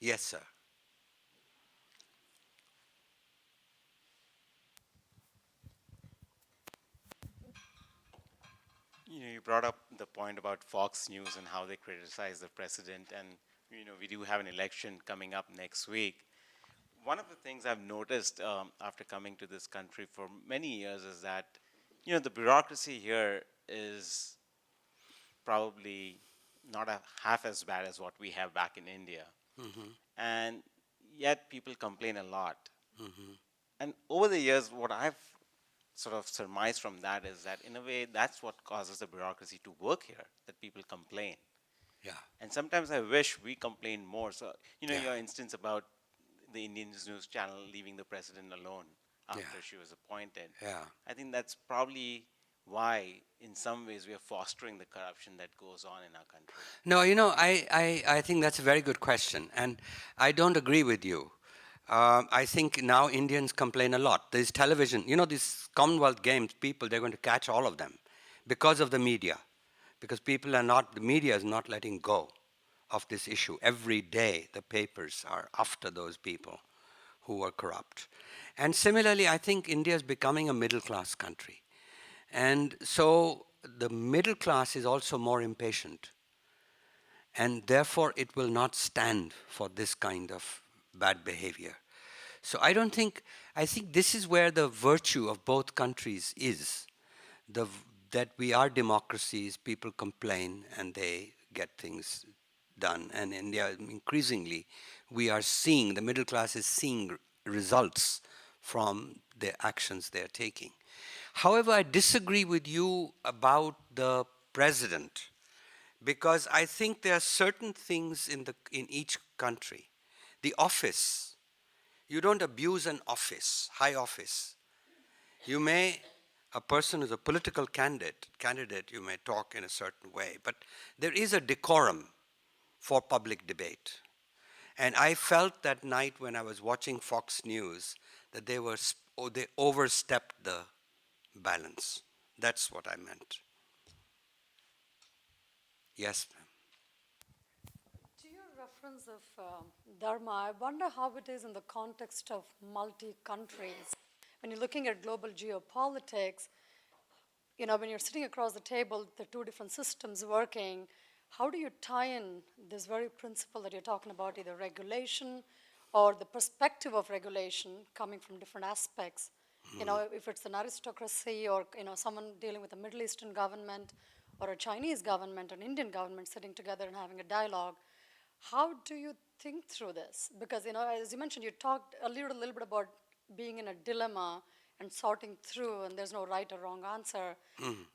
Yes, sir. You brought up the point about Fox News and how they criticize the president, and we do have an election coming up next week. One of the things I've noticed after coming to this country for many years is that the bureaucracy here is probably not half as bad as what we have back in India, and yet people complain a lot. And over the years, what I've sort of surmised from that is that, in a way, that's what causes the bureaucracy to work here, that people complain. Yeah. And sometimes I wish we complained more. So, Yeah. your instance about the Indian news channel leaving the president alone after Yeah. she was appointed. Yeah. I think that's probably why, in some ways, we are fostering the corruption that goes on in our country. No, I think that's a very good question, and I don't agree with you. I think now Indians complain a lot. There's television, these Commonwealth Games, they're going to catch all of them because of the media, because the media is not letting go of this issue. Every day, the papers are after those people who are corrupt. And similarly, I think India is becoming a middle class country. And so the middle class is also more impatient. And therefore, it will not stand for this kind of bad behavior. So I think this is where the virtue of both countries is. That we are democracies, people complain and they get things done. And India, increasingly, the middle class is seeing results from the actions they're taking. However, I disagree with you about the president, because I think there are certain things in each country. The office, you don't abuse an office, high office. A person who's a political candidate, you may talk in a certain way, but there is a decorum for public debate. And I felt that night when I was watching Fox News that they overstepped the balance. That's what I meant. Yes, ma'am. To your reference of Dharma, I wonder how it is in the context of multi-countries. When you're looking at global geopolitics, when you're sitting across the table, the two different systems working, how do you tie in this very principle that you're talking about, either regulation or the perspective of regulation coming from different aspects? If it's an aristocracy or someone dealing with a Middle Eastern government or a Chinese government, an Indian government sitting together and having a dialogue, how do you think through this? Because as you mentioned, you talked a little bit about being in a dilemma and sorting through, and there's no right or wrong answer.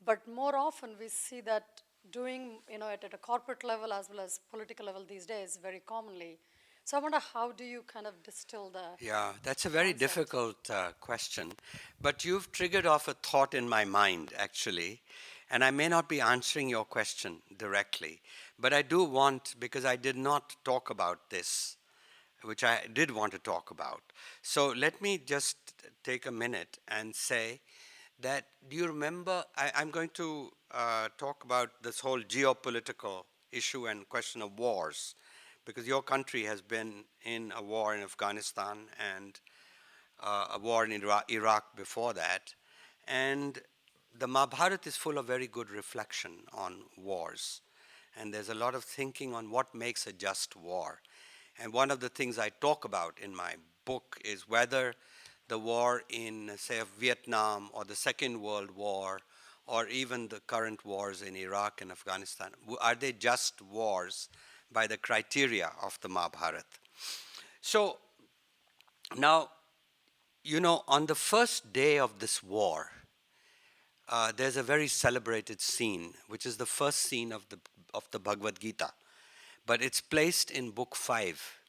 But more often we see that doing at a corporate level as well as political level these days very commonly. So I wonder, how do you kind of distill the Yeah, that's a very concept? difficult question. But you've triggered off a thought in my mind, actually. And I may not be answering your question directly, but I do want, because I did not talk about this, which I did want to talk about. So let me just take a minute and say that, do you remember, I'm going to talk about this whole geopolitical issue and question of wars, because your country has been in a war in Afghanistan and a war in Iraq before that. And the Mahabharat is full of very good reflection on wars. And there's a lot of thinking on what makes a just war. And one of the things I talk about in my book is whether the war in, say, Vietnam or the Second World War or even the current wars in Iraq and Afghanistan, are they just wars by the criteria of the Mahabharat? So now, on the first day of this war, there's a very celebrated scene, which is the first scene of the Bhagavad Gita. But it's placed in Book 5,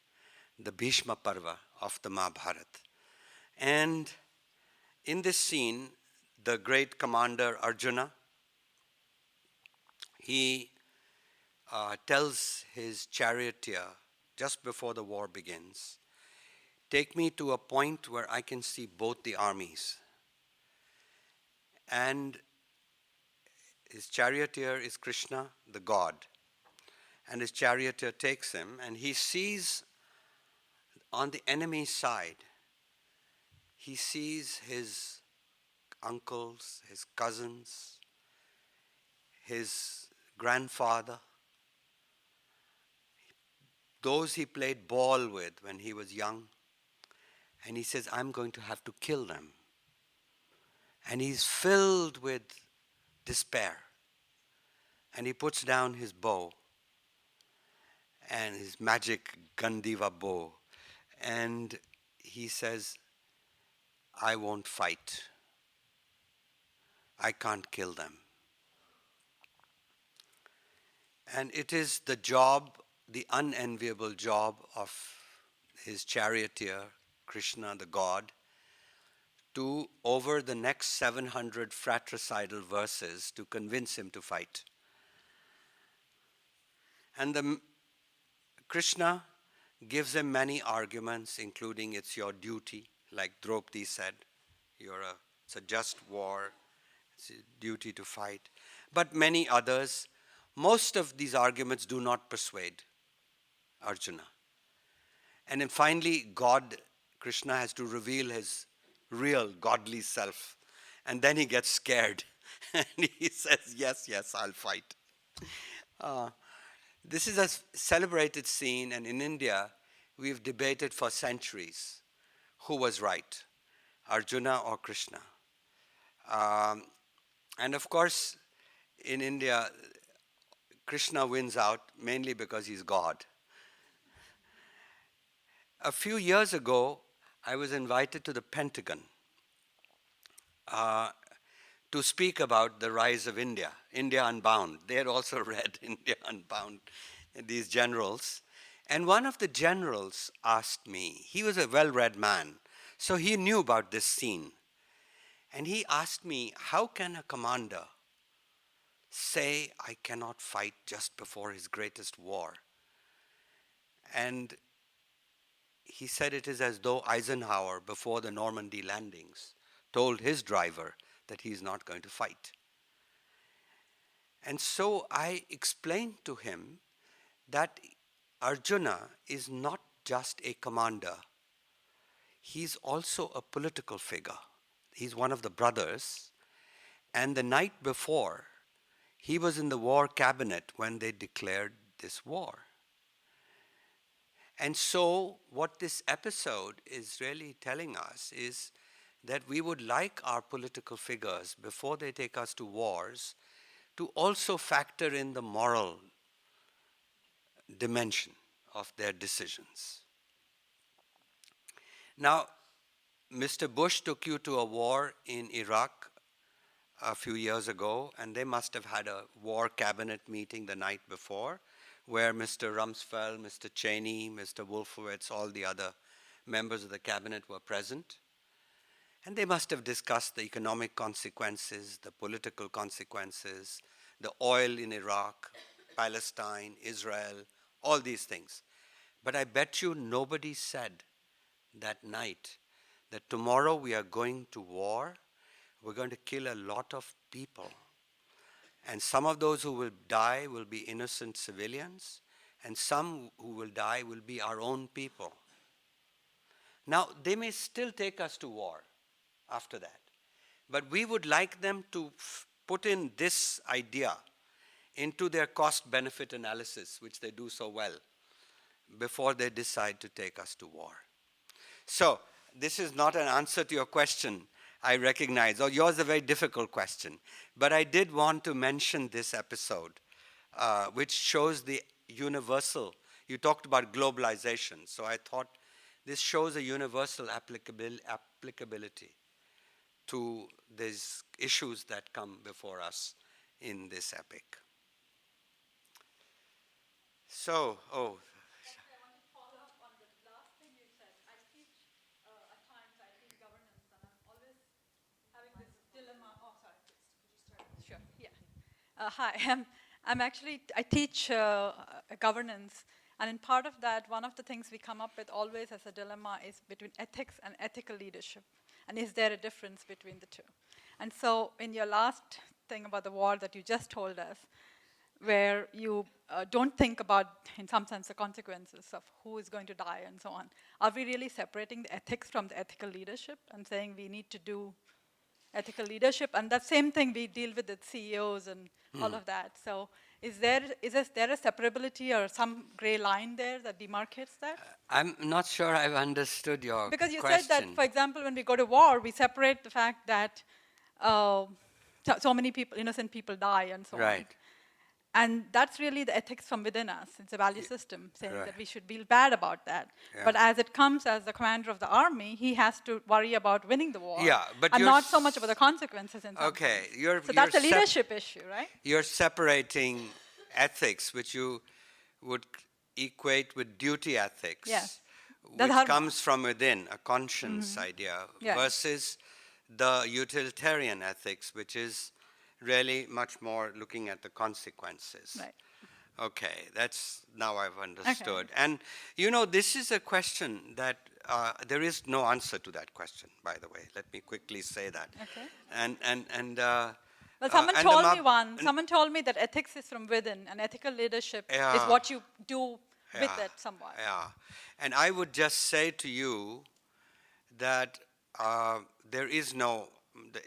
the Bhishma Parva of the Mahabharat. And in this scene, the great commander Arjuna, he tells his charioteer just before the war begins, take me to a point where I can see both the armies. and his charioteer is Krishna, the god. And his charioteer takes him, and he sees on the enemy side, he sees his uncles, his cousins, his grandfather, those he played ball with when he was young. And he says, I'm going to have to kill them. And he's filled with despair. And he puts down his bow and his magic Gandiva bow. And he says, I won't fight. I can't kill them. And it is the job, the unenviable job of his charioteer, Krishna the god, to, over the next 700 fratricidal verses, to convince him to fight. And Krishna gives him many arguments, including it's your duty, like Draupadi said, it's a just war, it's a duty to fight. But many others. Most of these arguments do not persuade Arjuna. And then finally, Krishna has to reveal his real godly self. And then he gets scared. And he says, yes, I'll fight. This is a celebrated scene, and in India, we've debated for centuries who was right, Arjuna or Krishna. And of course, in India, Krishna wins out mainly because he's God. A few years ago, I was invited to the Pentagon to speak about the rise of India, India Unbound. They had also read India Unbound, these generals. And one of the generals asked me, he was a well-read man, so he knew about this scene. And he asked me, how can a commander say, I cannot fight just before his greatest war? And he said it is as though Eisenhower, before the Normandy landings, told his driver that he's not going to fight. And so I explained to him that Arjuna is not just a commander. He's also a political figure. He's one of the brothers. And the night before, he was in the war cabinet when they declared this war. And so what this episode is really telling us is that we would like our political figures, before they take us to wars, to also factor in the moral dimension of their decisions. Now, Mr. Bush took you to a war in Iraq a few years ago, and they must have had a war cabinet meeting the night before, where Mr. Rumsfeld, Mr. Cheney, Mr. Wolfowitz, all the other members of the cabinet were present. And they must have discussed the economic consequences, the political consequences, the oil in Iraq, Palestine, Israel, all these things. But I bet you nobody said that night that tomorrow we are going to war, we're going to kill a lot of people. And some of those who will die will be innocent civilians, and some who will die will be our own people. Now, they may still take us to war after that, but we would like them to put in this idea into their cost-benefit analysis, which they do so well, before they decide to take us to war. So, this is not an answer to your question, I recognize, or yours is a very difficult question. But I did want to mention this episode, which shows the universal, you talked about globalization, so I thought this shows a universal applicability to these issues that come before us in this epic. So, I want to follow up on the last thing you said. I teach, at times I teach governance, and I'm always having this dilemma. Oh, sorry, could you start? Sure, yeah. Hi, I teach governance, and in part of that, one of the things we come up with always as a dilemma is between ethics and ethical leadership. And is there a difference between the two? And so in your last thing about the war that you just told us, where you don't think about, in some sense, the consequences of who is going to die and so on, are we really separating the ethics from the ethical leadership and saying we need to do ethical leadership? And that same thing we deal with CEOs and all of that. So is there a separability or some gray line there that demarcates that? I'm not sure I've understood your Because you question. said that, for example, when we go to war, we separate the fact that so many people, innocent people die and so on. Right. And that's really the ethics from within us. It's a value system saying right. that we should feel bad about that. Yeah. But as it comes as the commander of the army, he has to worry about winning the war. Yeah, but and you're not so much about the consequences in some Okay, sense. So that's a leadership issue, right? You're separating ethics, which you would equate with duty ethics, Yes. which Dharma. comes from within, a conscience idea, Yeah. versus the utilitarian ethics, which is really much more looking at the consequences. Right. Okay, that's now I've understood. And you know, this is a question that there is no answer to that question, by the way. Let me quickly say that. Okay. Well, someone told me someone told me that ethics is from within and ethical leadership is Yeah. what you do with Yeah, it somewhat. Yeah, and I would just say to you that there is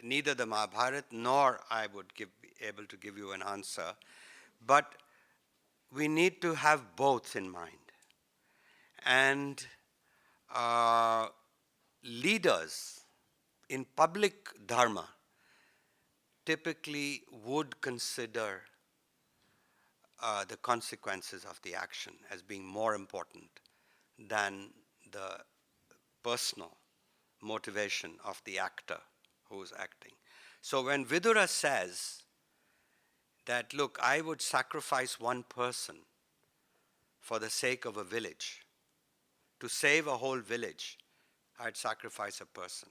neither the Mahabharat nor I would be able to give you an answer, but we need to have both in mind. And leaders in public dharma typically would consider the consequences of the action as being more important than the personal motivation of the actor who's acting. So when Vidura says that, look, I would sacrifice one person for the sake of a village. To save a whole village, I'd sacrifice a person.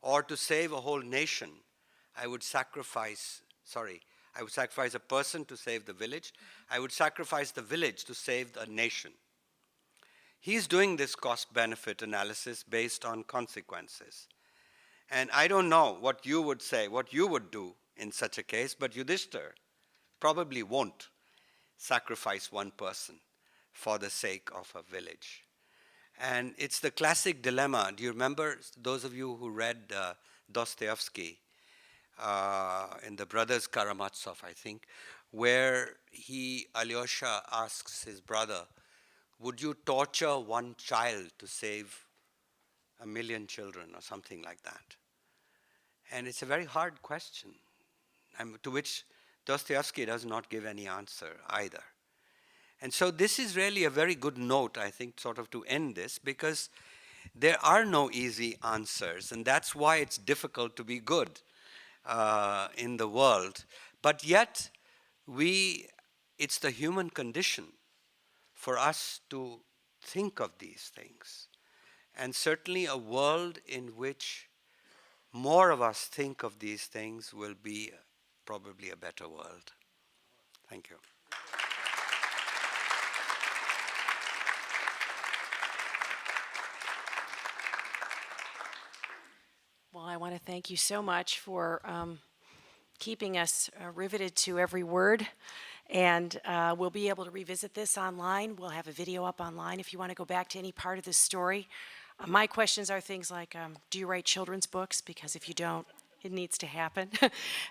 Or to save a whole nation, I would sacrifice a person to save the village. I would sacrifice the village to save the nation. He's doing this cost-benefit analysis based on consequences. And I don't know what you would say, what you would do in such a case, but Yudhishthir probably won't sacrifice one person for the sake of a village. And it's the classic dilemma. Do you remember, those of you who read Dostoevsky in The Brothers Karamazov, I think, where Alyosha asks his brother, would you torture one child to save 1 million children or something like that? And it's a very hard question, to which Dostoevsky does not give any answer either. And so this is really a very good note, I think, sort of to end this, because there are no easy answers, and that's why it's difficult to be good in the world. But yet, it's the human condition for us to think of these things. And certainly a world in which more of us think of these things will be probably a better world. Thank you. Well, I want to thank you so much for keeping us riveted to every word. And we'll be able to revisit this online. We'll have a video up online if you want to go back to any part of this story. My questions are things like, do you write children's books? Because if you don't, it needs to happen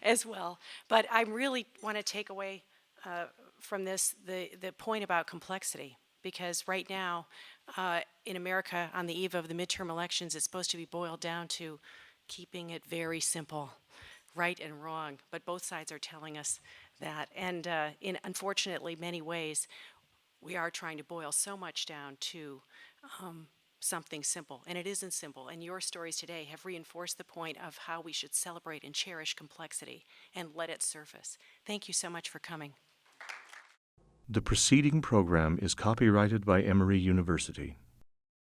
as well. But I really want to take away from this the point about complexity. Because right now, in America, on the eve of the midterm elections, it's supposed to be boiled down to keeping it very simple, right and wrong. But both sides are telling us that. And in, unfortunately, many ways, we are trying to boil so much down to something simple. And it isn't simple. And your stories today have reinforced the point of how we should celebrate and cherish complexity and let it surface. Thank you so much for coming. The preceding program is copyrighted by Emory University.